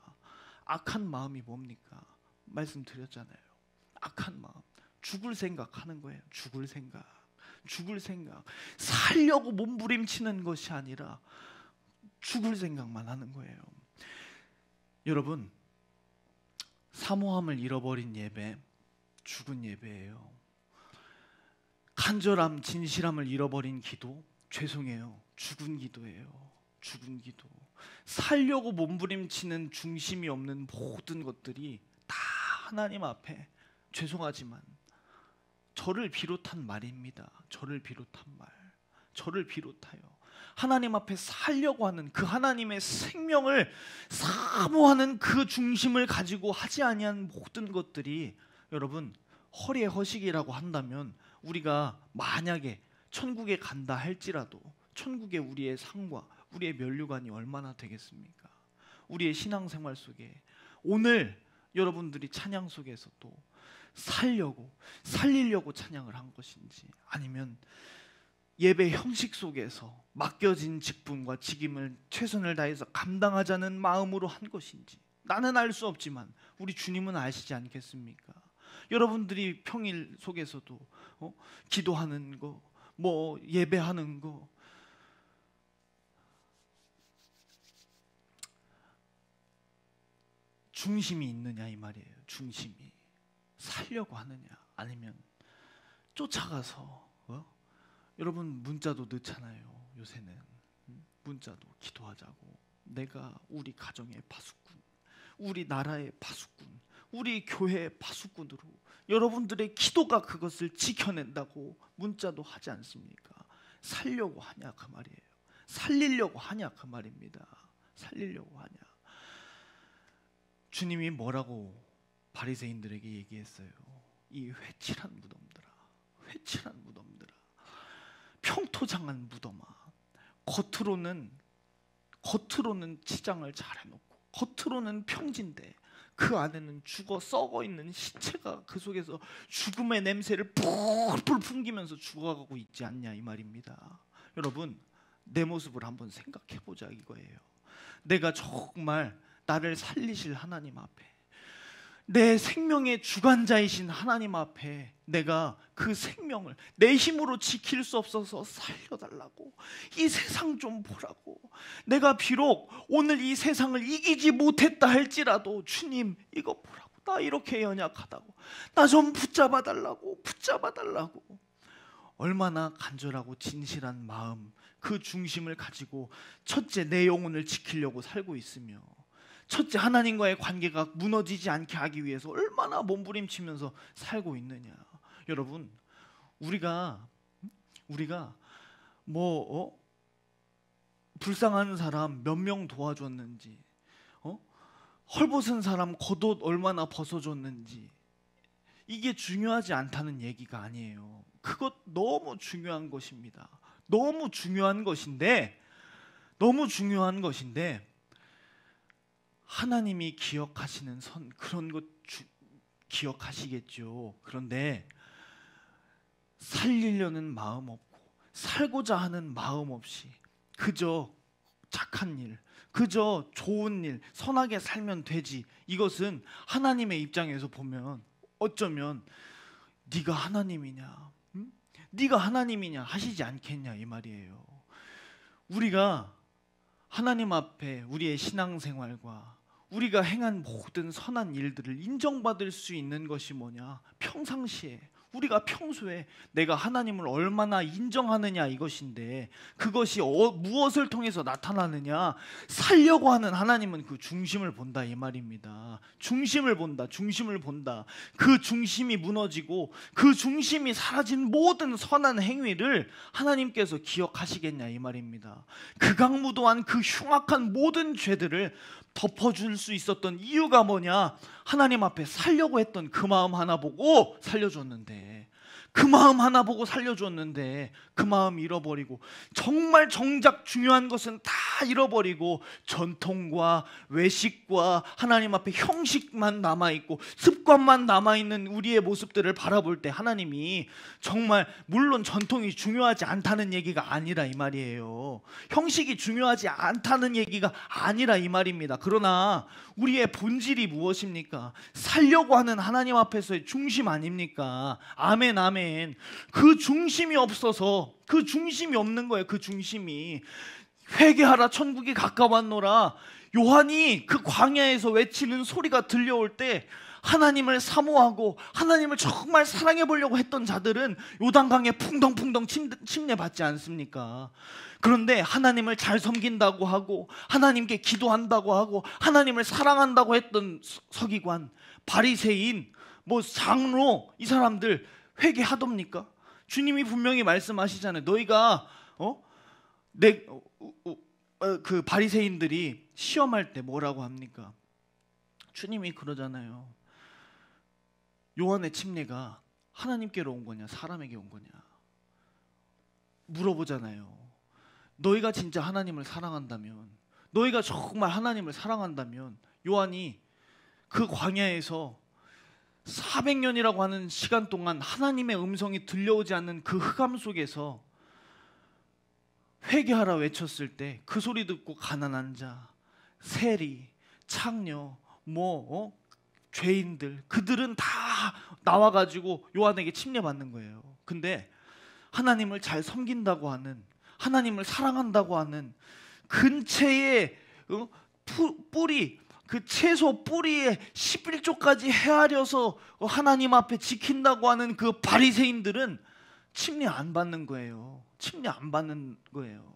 악한 마음이 뭡니까? 말씀드렸잖아요. 악한 마음, 죽을 생각하는 거예요. 죽을 생각. 살려고 몸부림치는 것이 아니라 죽을 생각만 하는 거예요. 여러분 사모함을 잃어버린 예배, 죽은 예배예요. 간절함, 진실함을 잃어버린 기도, 죄송해요, 죽은 기도예요. 죽은 기도. 살려고 몸부림치는 중심이 없는 모든 것들이 다 하나님 앞에, 죄송하지만 저를 비롯한 말입니다. 저를 비롯하여 하나님 앞에 살려고 하는 그 하나님의 생명을 사모하는 그 중심을 가지고 하지 아니한 모든 것들이 여러분 허리의 허식이라고 한다면, 우리가 만약에 천국에 간다 할지라도 천국에 우리의 상과 우리의 면류관이 얼마나 되겠습니까? 우리의 신앙생활 속에 오늘 여러분들이 찬양 속에서도 살리려고 찬양을 한 것인지, 아니면 예배 형식 속에서 맡겨진 직분과 직임을 최선을 다해서 감당하자는 마음으로 한 것인지 나는 알 수 없지만 우리 주님은 아시지 않겠습니까? 여러분들이 평일 속에서도 기도하는 거, 뭐 예배하는 거, 중심이 있느냐 이 말이에요. 중심이 살려고 하느냐, 아니면 쫓아가서 여러분 문자도 넣잖아요. 요새는 문자도 기도하자고, 내가 우리 가정의 파수꾼, 우리 나라의 파수꾼, 우리 교회의 파수꾼으로 여러분들의 기도가 그것을 지켜낸다고 문자도 하지 않습니까? 살려고 하냐 그 말이에요. 살리려고 하냐 그 말입니다. 살리려고 하냐. 주님이 뭐라고 바리새인들에게 얘기했어요? 이 회칠한 무덤들아, 회칠한 무덤들아, 평토장한 무덤아, 겉으로는 치장을 잘 해놓고 겉으로는 평진데 그 안에는 죽어 썩어 있는 시체가 그 속에서 죽음의 냄새를 풀풀 풍기면서 죽어가고 있지 않냐 이 말입니다. 여러분, 내 모습을 한번 생각해 보자 이거예요. 내가 정말 나를 살리실 하나님 앞에, 내 생명의 주관자이신 하나님 앞에 내가 그 생명을 내 힘으로 지킬 수 없어서 살려달라고, 이 세상 좀 보라고, 내가 비록 오늘 이 세상을 이기지 못했다 할지라도 주님 이거 보라고, 나 이렇게 연약하다고, 나 좀 붙잡아 달라고, 얼마나 간절하고 진실한 마음, 그 중심을 가지고 첫째 내 영혼을 지키려고 살고 있으며, 첫째 하나님과의 관계가 무너지지 않게 하기 위해서 얼마나 몸부림치면서 살고 있느냐. 여러분, 우리가 뭐 불쌍한 사람 몇 명 도와줬는지, 헐벗은 사람 겉옷 얼마나 벗어줬는지, 이게 중요하지 않다는 얘기가 아니에요. 그것 너무 중요한 것입니다. 너무 중요한 것인데 하나님이 기억하시는 선, 그런 것 기억하시겠죠. 그런데 살리려는 마음 없고 살고자 하는 마음 없이 그저 착한 일, 그저 좋은 일, 선하게 살면 되지, 이것은 하나님의 입장에서 보면 어쩌면 네가 하나님이냐, 네가 하나님이냐 하시지 않겠냐 이 말이에요. 우리가 하나님 앞에 우리의 신앙생활과 우리가 행한 모든 선한 일들을 인정받을 수 있는 것이 뭐냐? 평상시에, 우리가 평소에 내가 하나님을 얼마나 인정하느냐 이것인데, 그것이 무엇을 통해서 나타나느냐? 살려고 하는 하나님은 그 중심을 본다 이 말입니다. 중심을 본다. 그 중심이 무너지고 그 중심이 사라진 모든 선한 행위를 하나님께서 기억하시겠냐 이 말입니다. 극악무도한 그 흉악한 모든 죄들을 덮어줄 수 있었던 이유가 뭐냐? 하나님 앞에 살려고 했던 그 마음 하나 보고 살려줬는데, 그 마음 잃어버리고, 정말 정작 중요한 것은 다 잃어버리고 전통과 외식과 하나님 앞에 형식만 남아있고 습관만 남아있는 우리의 모습들을 바라볼 때, 하나님이 정말, 물론 전통이 중요하지 않다는 얘기가 아니라 이 말이에요. 형식이 중요하지 않다는 얘기가 아니라 이 말입니다. 그러나 우리의 본질이 무엇입니까? 살려고 하는 하나님 앞에서의 중심 아닙니까? 아멘, 아멘. 그 중심이 없어서, 그 중심이 없는 거예요. 그 중심이. 회개하라 천국이 가까웠노라, 요한이 그 광야에서 외치는 소리가 들려올 때 하나님을 사모하고 하나님을 정말 사랑해 보려고 했던 자들은 요단강에 풍덩풍덩 침례받지 않습니까? 그런데 하나님을 잘 섬긴다고 하고 하나님께 기도한다고 하고 하나님을 사랑한다고 했던 서기관, 바리새인, 뭐 장로, 이 사람들 회개하렵니까? 주님이 분명히 말씀하시잖아요. 너희가 그 바리새인들이 시험할 때 뭐라고 합니까? 주님이 그러잖아요. 요한의 침례가 하나님께로 온 거냐 사람에게 온 거냐 물어보잖아요. 너희가 진짜 하나님을 사랑한다면, 너희가 정말 하나님을 사랑한다면, 요한이 그 광야에서 400년이라고 하는 시간 동안 하나님의 음성이 들려오지 않는 그 흑암 속에서 회개하라 외쳤을 때 그 소리 듣고 가난한 자, 세리, 창녀, 죄인들, 그들은 다 나와가지고 요한에게 침례받는 거예요. 근데 하나님을 잘 섬긴다고 하는, 하나님을 사랑한다고 하는 근처에 뿌리, 그 채소 뿌리에 11조까지 헤아려서 하나님 앞에 지킨다고 하는 그 바리새인들은 침례 안 받는 거예요. 침례 안 받는 거예요.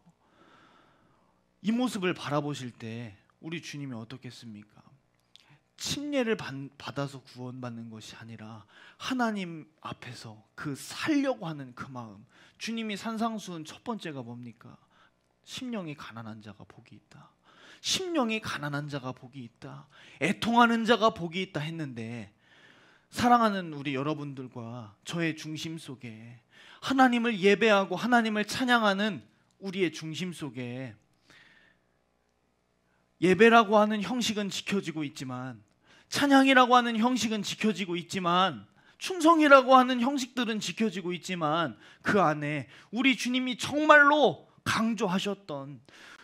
이 모습을 바라보실 때 우리 주님이 어떻겠습니까? 침례를 받아서 구원받는 것이 아니라 하나님 앞에서 그 살려고 하는 그 마음. 주님이 산상수훈 첫 번째가 뭡니까? 심령이 가난한 자가 복이 있다. 심령이 가난한 자가 복이 있다. 애통하는 자가 복이 있다 했는데, 사랑하는 우리 여러분들과 저의 중심 속에 하나님을 예배하고 하나님을 찬양하는 우리의 중심 속에 예배라고 하는 형식은 지켜지고 있지만, 찬양이라고 하는 형식은 지켜지고 있지만, 충성이라고 하는 형식들은 지켜지고 있지만, 그 안에 우리 주님이 정말로 강조하셨던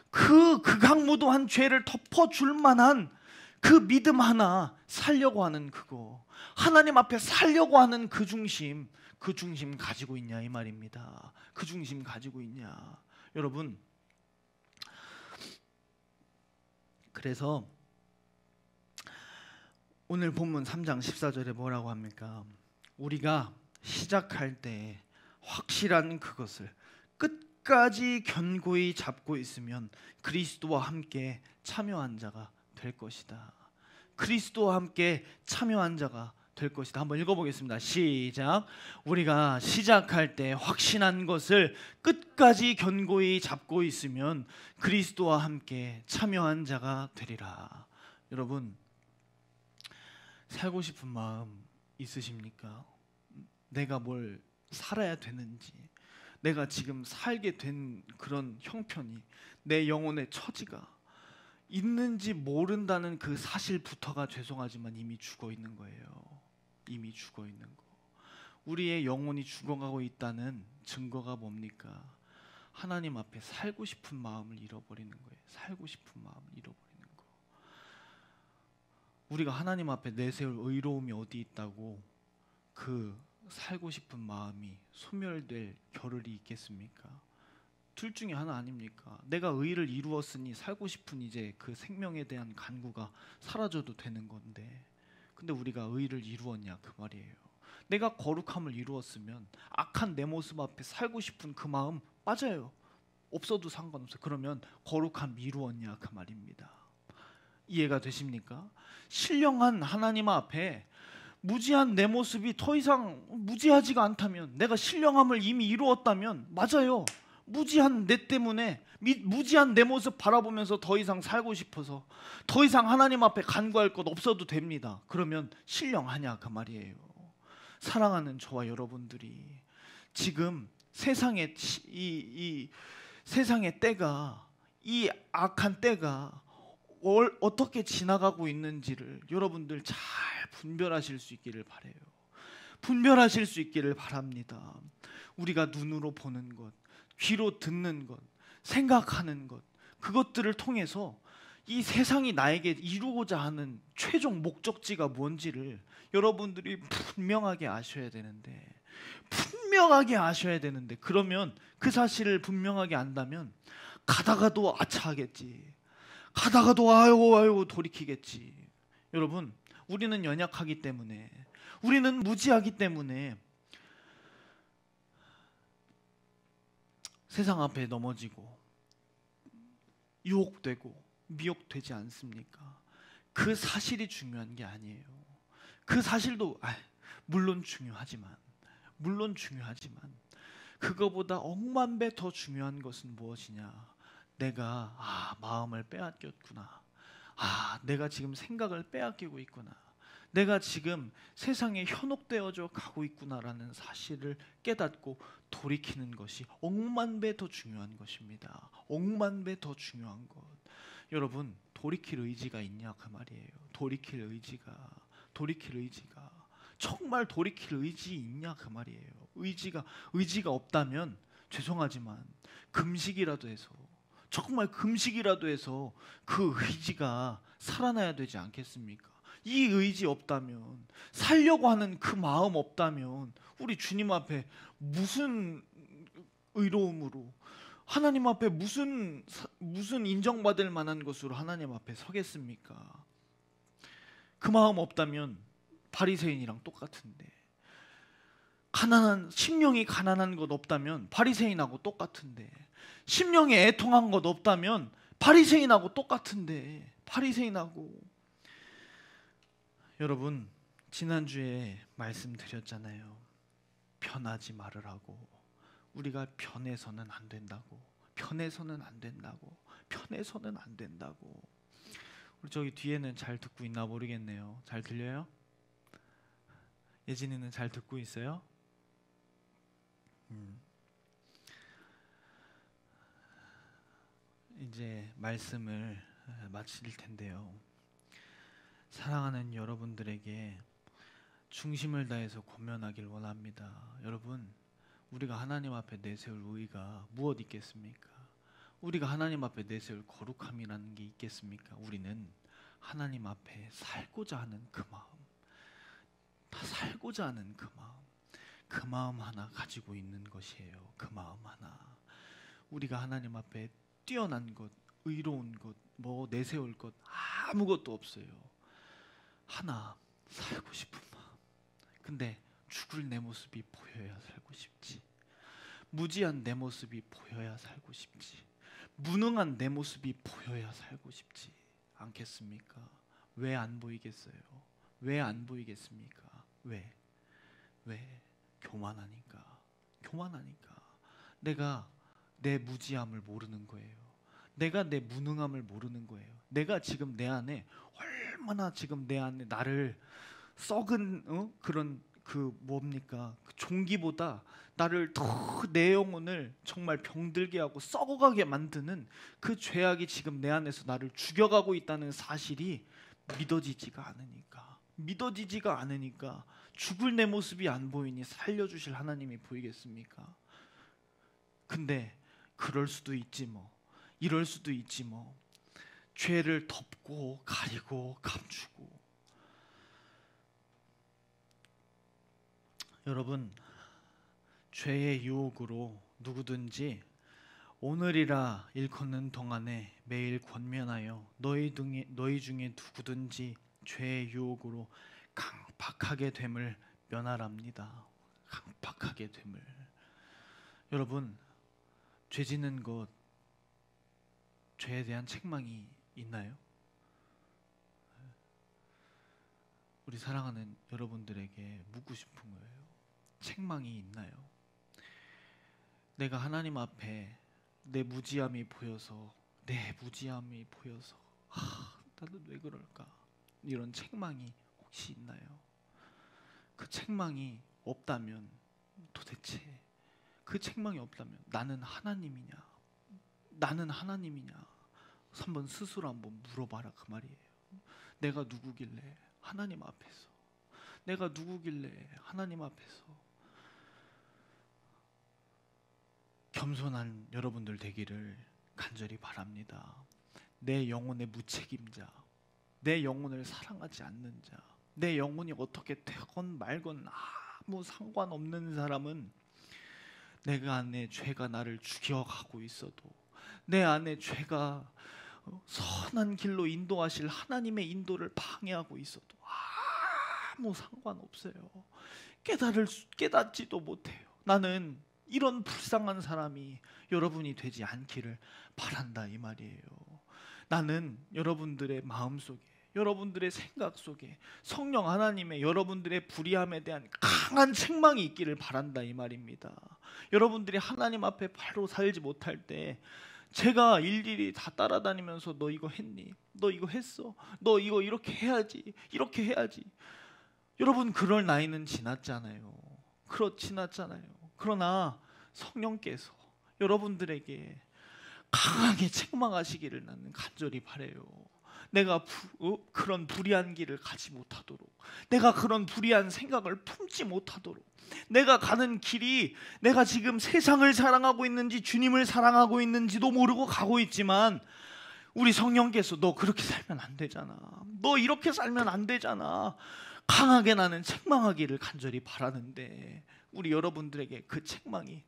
그 극악무도한 죄를 덮어줄 만한 그 믿음 하나 살려고 하는 그거, 하나님 앞에 살려고 하는 그 중심 가지고 있냐 이 말입니다. 그 중심 가지고 있냐. 여러분, 그래서 오늘 본문 3장 14절에 뭐라고 합니까? 우리가 시작할 때 확실한 그것을 끝까지 견고히 잡고 있으면 그리스도와 함께 참여한 자가 될 것이다. 그리스도와 함께 참여한 자가 될 것이다. 한번 읽어보겠습니다. 시작. 우리가 시작할 때 확신한 것을 끝까지 견고히 잡고 있으면 그리스도와 함께 참여한 자가 되리라. 여러분, 살고 싶은 마음 있으십니까? 내가 뭘 살아야 되는지, 내가 지금 살게 된 그런 형편이, 내 영혼의 처지가 있는지 모른다는 그 사실부터가 죄송하지만 이미 죽어 있는 거예요. 이미 죽어 있는 거. 우리의 영혼이 죽어가고 있다는 증거가 뭡니까? 하나님 앞에 살고 싶은 마음을 잃어버리는 거예요. 살고 싶은 마음을 잃어버리는 거. 우리가 하나님 앞에 내세울 의로움이 어디 있다고 그 살고 싶은 마음이 소멸될 겨를이 있겠습니까? 둘 중에 하나 아닙니까? 내가 의를 이루었으니 살고 싶은 이제 그 생명에 대한 간구가 사라져도 되는 건데, 근데 우리가 의를 이루었냐 그 말이에요. 내가 거룩함을 이루었으면 악한 내 모습 앞에 살고 싶은 그 마음 빠져요. 없어도 상관없어요. 그러면 거룩함 이루었냐 그 말입니다. 이해가 되십니까? 신령한 하나님 앞에 무지한 내 모습이 더 이상 무지하지가 않다면, 내가 신령함을 이미 이루었다면, 맞아요. 무지한 내 때문에, 무지한 내 모습 바라보면서 더 이상 살고 싶어서 더 이상 하나님 앞에 간구할 것 없어도 됩니다. 그러면 신령하냐 그 말이에요. 사랑하는 저와 여러분들이 지금 세상의 이 세상의 때가, 이 악한 때가 어떻게 지나가고 있는지를 여러분들 잘 분별하실 수 있기를 바라요. 분별하실 수 있기를 바랍니다. 우리가 눈으로 보는 것, 귀로 듣는 것, 생각하는 것, 그것들을 통해서 이 세상이 나에게 이루고자 하는 최종 목적지가 뭔지를 여러분들이 분명하게 아셔야 되는데, 그러면 그 사실을 분명하게 안다면 가다가도 아차하겠지, 가다가도 아이고 돌이키겠지. 여러분, 우리는 연약하기 때문에, 우리는 무지하기 때문에 세상 앞에 넘어지고 유혹되고 미혹되지 않습니까? 그 사실이 중요한 게 아니에요. 그 사실도 물론 중요하지만 그거보다 억만 배 더 중요한 것은 무엇이냐? 내가 마음을 빼앗겼구나. 내가 지금 생각을 빼앗기고 있구나. 내가 지금 세상에 현혹되어져 가고 있구나라는 사실을 깨닫고 돌이키는 것이 억만 배 더 중요한 것입니다. 억만 배 더 중요한 것. 여러분, 돌이킬 의지가 있냐 그 말이에요. 돌이킬 의지가 정말 돌이킬 의지 있냐 그 말이에요. 의지가 없다면 죄송하지만 금식이라도 해서, 정말 금식이라도 해서 그 의지가 살아나야 되지 않겠습니까? 이 의지 없다면, 살려고 하는 그 마음 없다면 우리 주님 앞에 무슨 의로움으로, 하나님 앞에 무슨 인정받을 만한 것으로 하나님 앞에 서겠습니까? 그 마음 없다면 바리새인이랑 똑같은데, 심령이 가난한 것 없다면 바리새인하고 똑같은데, 심령이 애통한 것 없다면 바리새인하고 똑같은데, 바리새인하고. 여러분, 지난주에 말씀드렸잖아요. 변하지 말으라고. 우리가 변해서는 안 된다고. 변해서는 안 된다고. 변해서는 안 된다고. 우리 저기 뒤에는 잘 듣고 있나 모르겠네요. 잘 들려요? 예진이는 잘 듣고 있어요? 이제 말씀을 마칠 텐데요. 사랑하는 여러분들에게 중심을 다해서 고면하길 원합니다. 여러분, 우리가 하나님 앞에 내세울 의의가 무엇 있겠습니까? 우리가 하나님 앞에 내세울 거룩함이라는 게 있겠습니까? 우리는 하나님 앞에 살고자 하는 그 마음, 다 살고자 하는 그 마음 하나 가지고 있는 것이에요. 그 마음 하나. 우리가 하나님 앞에 뛰어난 것, 의로운 것, 뭐 내세울 것 아무것도 없어요. 하나, 살고 싶은 마음. 근데 죽을 내 모습이 보여야 살고 싶지. 무지한 내 모습이 보여야 살고 싶지. 무능한 내 모습이 보여야 살고 싶지 않겠습니까? 왜 안 보이겠어요? 왜 안 보이겠습니까? 왜? 교만하니까. 내가 내 무지함을 모르는 거예요. 내가 내 무능함을 모르는 거예요. 내가 지금 내 안에 얼마나 지금 내 안에 나를 썩은 그런 그 종기보다 나를 더 내 영혼을 정말 병들게 하고 썩어가게 만드는 그 죄악이 지금 내 안에서 나를 죽여가고 있다는 사실이 믿어지지가 않으니까 죽을 내 모습이 안 보이니 살려주실 하나님이 보이겠습니까? 근데 그럴 수도 있지 뭐, 이럴 수도 있지 뭐. 죄를 덮고 가리고 감추고. 여러분, 죄의 유혹으로 누구든지 오늘이라 일컫는 동안에 매일 권면하여 너희 중에 누구든지 죄의 유혹으로 강팍하게 됨을 면하랍니다. 강팍하게 됨을. 여러분, 죄 짓는 것, 죄에 대한 책망이 있나요? 우리 사랑하는 여러분들에게 묻고 싶은 거예요. 책망이 있나요? 내가 하나님 앞에 내 무지함이 보여서 나는 왜 그럴까? 이런 책망이 혹시 있나요? 그 책망이 없다면, 도대체 그 책망이 없다면 나는 하나님이냐? 한번 스스로 한번 물어봐라 그 말이에요. 내가 누구길래 하나님 앞에서, 겸손한 여러분들 되기를 간절히 바랍니다. 내 영혼의 무책임자, 내 영혼을 사랑하지 않는 자, 내 영혼이 어떻게 되건 말건 아무 상관없는 사람은 내가 안에 죄가 나를 죽여가고 있어도, 내 안에 죄가 선한 길로 인도하실 하나님의 인도를 방해하고 있어도 아무 상관없어요. 깨닫지도 못해요. 나는 이런 불쌍한 사람이 여러분이 되지 않기를 바란다 이 말이에요. 나는 여러분들의 마음속에, 여러분들의 생각 속에 성령 하나님의 여러분들의 불의함에 대한 강한 책망이 있기를 바란다 이 말입니다. 여러분들이 하나님 앞에 바로 살지 못할 때 제가 일일이 다 따라다니면서 너 이거 했니? 너 이거 했어? 너 이거 이렇게 해야지. 여러분, 그럴 나이는 지났잖아요. 그러나 성령께서 여러분들에게 강하게 책망하시기를 나는 간절히 바라요. 내가 그런 불의한 길을 가지 못하도록, 내가 그런 불의한 생각을 품지 못하도록, 내가 가는 길이 내가 지금 세상을 사랑하고 있는지 주님을 사랑하고 있는지도 모르고 가고 있지만 우리 성령께서 너 그렇게 살면 안 되잖아, 너 이렇게 살면 안 되잖아, 강하게 나는 책망하기를 간절히 바라는데 우리 여러분들에게 그 책망이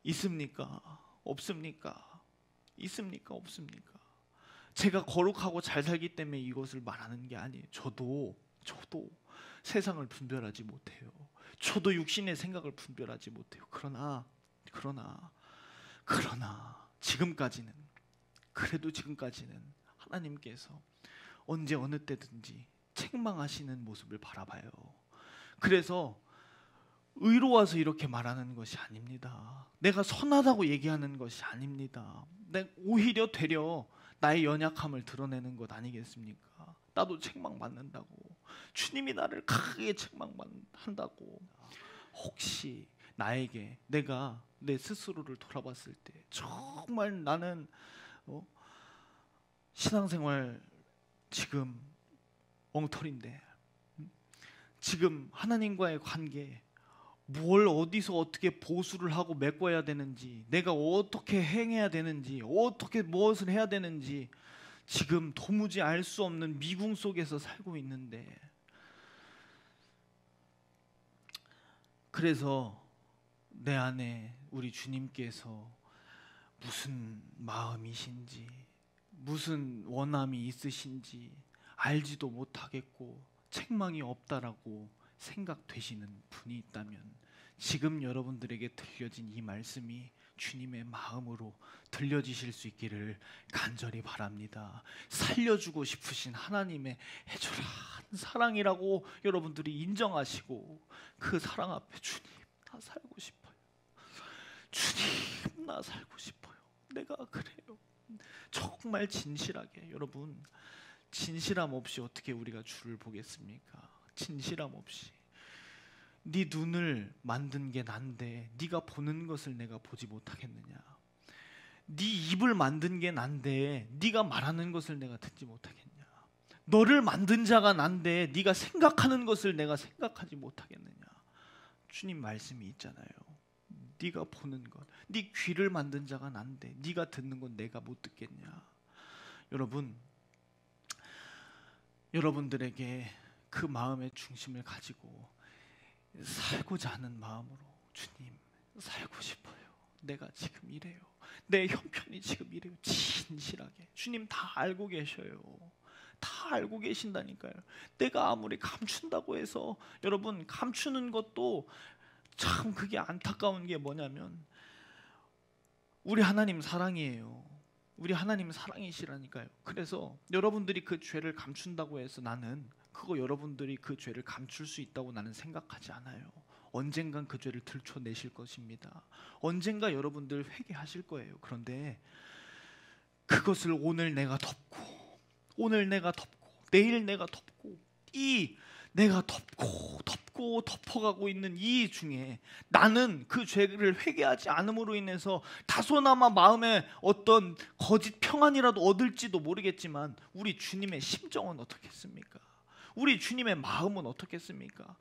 있습니까? 없습니까? 있습니까? 없습니까? 제가 거룩하고 잘 살기 때문에 이것을 말하는 게 아니에요. 저도 세상을 분별하지 못해요. 저도 육신의 생각을 분별하지 못해요. 그러나 지금까지는, 그래도 지금까지는 하나님께서 언제 어느 때든지 책망하시는 모습을 바라봐요. 그래서 의로워서 이렇게 말하는 것이 아닙니다. 내가 선하다고 얘기하는 것이 아닙니다. 오히려 되려 나의 연약함을 드러내는 것 아니겠습니까? 나도 책망받는다고, 주님이 나를 크게 책망한다고. 혹시 나에게 내가 내 스스로를 돌아봤을 때 정말 나는 신앙생활 지금 엉터리인데, 지금 하나님과의 관계 뭘 어디서 어떻게 보수를 하고 메꿔야 되는지, 내가 어떻게 행해야 되는지, 어떻게 무엇을 해야 되는지 지금 도무지 알 수 없는 미궁 속에서 살고 있는데, 그래서 내 안에 우리 주님께서 무슨 마음이신지, 무슨 원함이 있으신지 알지도 못하겠고 책망이 없다라고 생각되시는 분이 있다면 지금 여러분들에게 들려진 이 말씀이 주님의 마음으로 들려지실 수 있기를 간절히 바랍니다. 살려주고 싶으신 하나님의 해조란 사랑이라고 여러분들이 인정하시고 그 사랑 앞에 주님 나 살고 싶어요, 주님 나 살고 싶어요, 내가 그래요. 정말 진실하게, 여러분 진실함 없이 어떻게 우리가 주를 보겠습니까? 진실함 없이. 네 눈을 만든 게 난데 네가 보는 것을 내가 보지 못하겠느냐? 네 입을 만든 게 난데 네가 말하는 것을 내가 듣지 못하겠냐? 너를 만든 자가 난데 네가 생각하는 것을 내가 생각하지 못하겠느냐? 주님 말씀이 있잖아요. 네가 보는 것, 네 귀를 만든 자가 난데 네가 듣는 건 내가 못 듣겠냐? 여러분, 여러분들에게 그 마음의 중심을 가지고 살고자 하는 마음으로, 주님 살고 싶어요, 내가 지금 이래요, 내 형편이 지금 이래요, 진실하게 주님 다 알고 계셔요. 다 알고 계신다니까요. 내가 아무리 감춘다고 해서, 여러분 감추는 것도 참 그게 안타까운 게 뭐냐면 우리 하나님 사랑이에요. 우리 하나님 사랑이시라니까요. 그래서 여러분들이 그 죄를 감춘다고 해서 나는 그거 여러분들이 그 죄를 감출 수 있다고 나는 생각하지 않아요. 언젠간 그 죄를 들춰내실 것입니다. 언젠가 여러분들 회개하실 거예요. 그런데 그것을 오늘 내가 덮고, 오늘 내가 덮고, 내일 내가 덮고, 이 내가 덮고 덮어가고 있는 이 중에 나는 그 죄를 회개하지 않음으로 인해서 다소나마 마음에 어떤 거짓 평안이라도 얻을지도 모르겠지만 우리 주님의 심정은 어떻겠습니까? 우리 주님의 마음은 어떻겠습니까?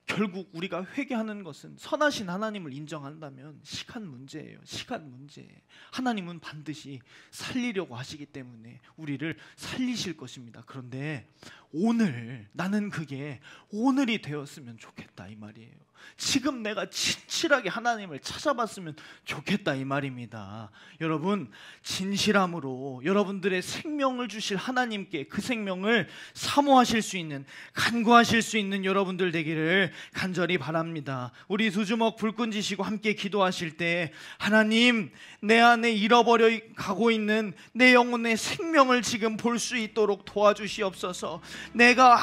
결국 우리가 회개하는 것은 선하신 하나님을 인정한다면 시간 문제예요. 시간 문제. 하나님은 반드시 살리려고 하시기 때문에 우리를 살리실 것입니다. 그런데 오늘 나는 그게 오늘이 되었으면 좋겠다 이 말이에요. 지금 내가 진실하게 하나님을 찾아봤으면 좋겠다 이 말입니다. 여러분, 진실함으로 여러분들의 생명을 주실 하나님께 그 생명을 사모하실 수 있는, 간구하실 수 있는 여러분들 되기를 간절히 바랍니다. 우리 두 주먹 불끈 지시고 함께 기도하실 때, 하나님 내 안에 잃어버려 가고 있는 내 영혼의 생명을 지금 볼 수 있도록 도와주시옵소서. 내가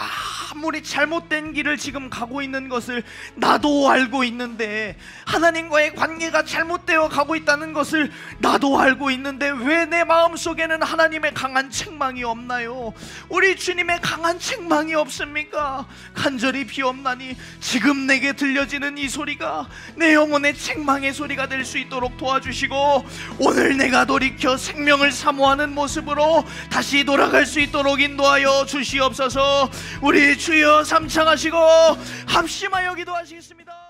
아무리 잘못된 길을 지금 가고 있는 것을 나도 알고 있는데, 하나님과의 관계가 잘못되어 가고 있다는 것을 나도 알고 있는데 왜 내 마음속에는 하나님의 강한 책망이 없나요? 우리 주님의 강한 책망이 없습니까? 간절히 비옵나니 지금 내게 들려지는 이 소리가 내 영혼의 책망의 소리가 될 수 있도록 도와주시고, 오늘 내가 돌이켜 생명을 사모하는 모습으로 다시 돌아갈 수 있도록 인도하여 주시옵소서. 우리 주여 삼창하시고 합심하여 기도하시겠습니다.